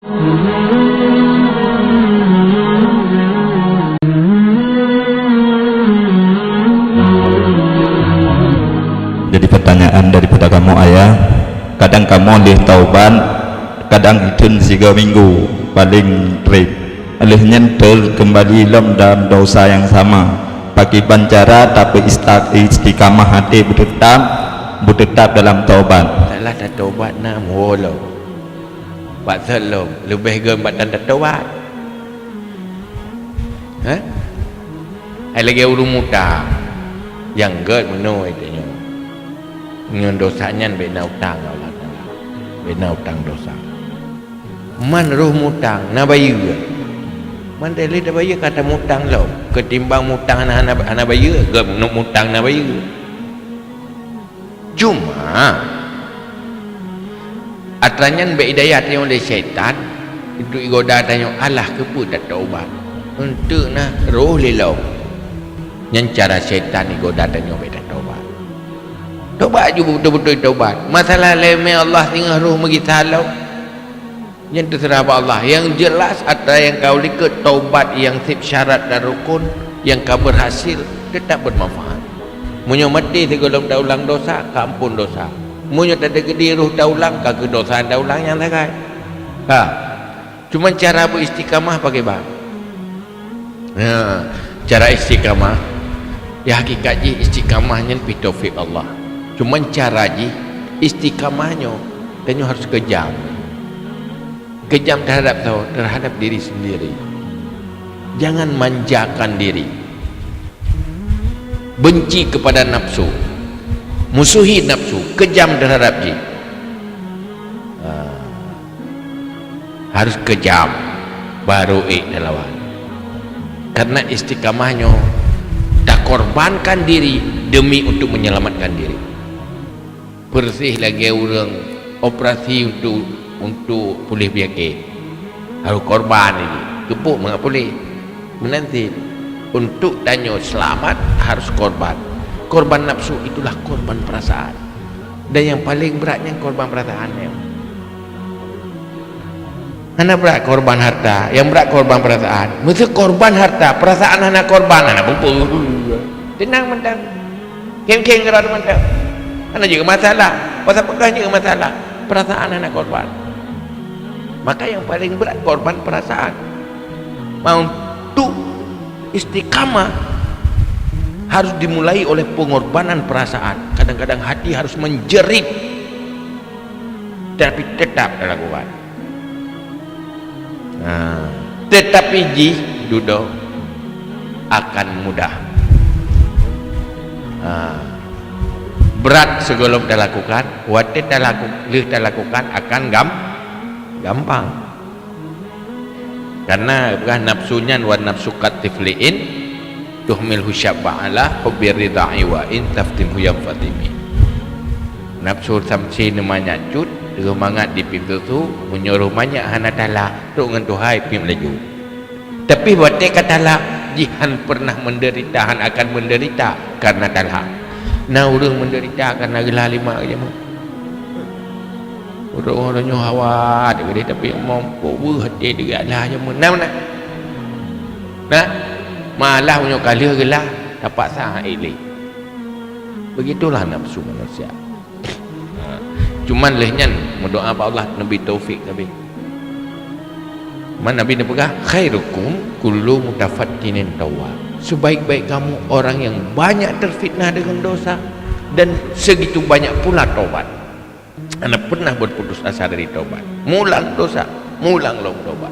Jadi pertanyaan daripada kamu ayah, kadang kamu lih taubat, kadang hitun 3 minggu paling trip, alih nyentul kembali dalam dosa yang sama, pakai bancara tapi istiqamah hati bertetap dalam taubat. Taklah dah taubat nak mulo. Buat selom lebih gembat dan taubat. Ha? Hai lagi urung muda. Yang ged menoi tanya. Nyon dosanya bena utang Allah Taala. Bena utang dosa. Man roh mutang na bayu. Man dele da bayu kata mutang lo. Ketimbang mutang anak bayu, gem mutang na bayu. Cuma atranyan be hidayat yang oleh syaitan itu igoda tanya Allah kepu dah taubat untuk nah roh lilau yang cara syaitan igoda tanya be dah taubat juga betul-betul taubat. Masalah lemeh Allah tinggal roh magi salau yang terserah Allah. Yang jelas ada yang kau lihat taubat yang sip syarat dan rukun yang kau berhasil tetap bermanfaat. Munyo mati segolong daulang dosa, kampun dosa. Munyo tak ada gede ruh daulang, kagak dosa daulang yang tak ha. Cuma cara beristiqamah pakai bang. Cara istiqamah, ya hakikatnya istiqamahnya pi taufik Allah. Cuma cara ji istiqamahnya, tenyo harus kejam terhadap diri sendiri. Jangan manjakan diri. Benci kepada nafsu, musuhi nafsu, kejam terhadap diri. Harus kejam baru lawan. Karena istiqamahnya tak korbankan diri demi untuk menyelamatkan diri. Bersih lagi orang operasi untuk pulih penyakit, harus korban ini. Kepuk mengapa boleh menanti untuk danyo selamat harus korban. Korban nafsu itulah korban perasaan, dan yang paling beratnya korban perasaannya. Anak berat korban harta, yang berat korban perasaan. Mesti korban harta, perasaan anak korban anak bumpu. Tenang mentang, keng-keng gerak mentang. Anak juga masalah, pasal pegah juga masalah. Perasaan anak korban. Maka yang paling berat korban perasaan. Mau untuk istiqamah harus dimulai oleh pengorbanan perasaan. Kadang-kadang hati harus menjerit, tapi tetap dilakukan. Tetapi ji duduk akan mudah. Berat segolong dilakukan, watit dilakukan akan gampang. Karena bukan nafsunya wa nafsu katifliin tuhmil husyaba'ala hubir ridha'i wa in taftimhu yang fatimi. Nafsu samsi namanya cut semangat di pintu tu menyuruh banyak hanatala tu ngan tuhai pi melaju. Tapi watit katalah jihan pernah menderita, han akan menderita karena talah. Nah urang menderita karena gelah lima aja mah. Orang-orangnya hawa dia tapi mampu hati dia lah aja mah. Nah malah punya kali gelah dapat sah ilih. Begitulah nafsu manusia. Cuman lehnya mendoa apa Allah Nabi taufik Nabi. Mana Nabi pegah khairukum kullu mutafattinin tawwab. Sebaik-baik kamu orang yang banyak terfitnah dengan dosa dan segitu banyak pula taubat. Anda pernah berputus asa dari taubat, mulang dosa, mulang long taubat.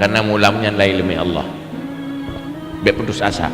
Karena mulangnya lain demi Allah. Biar putus asa.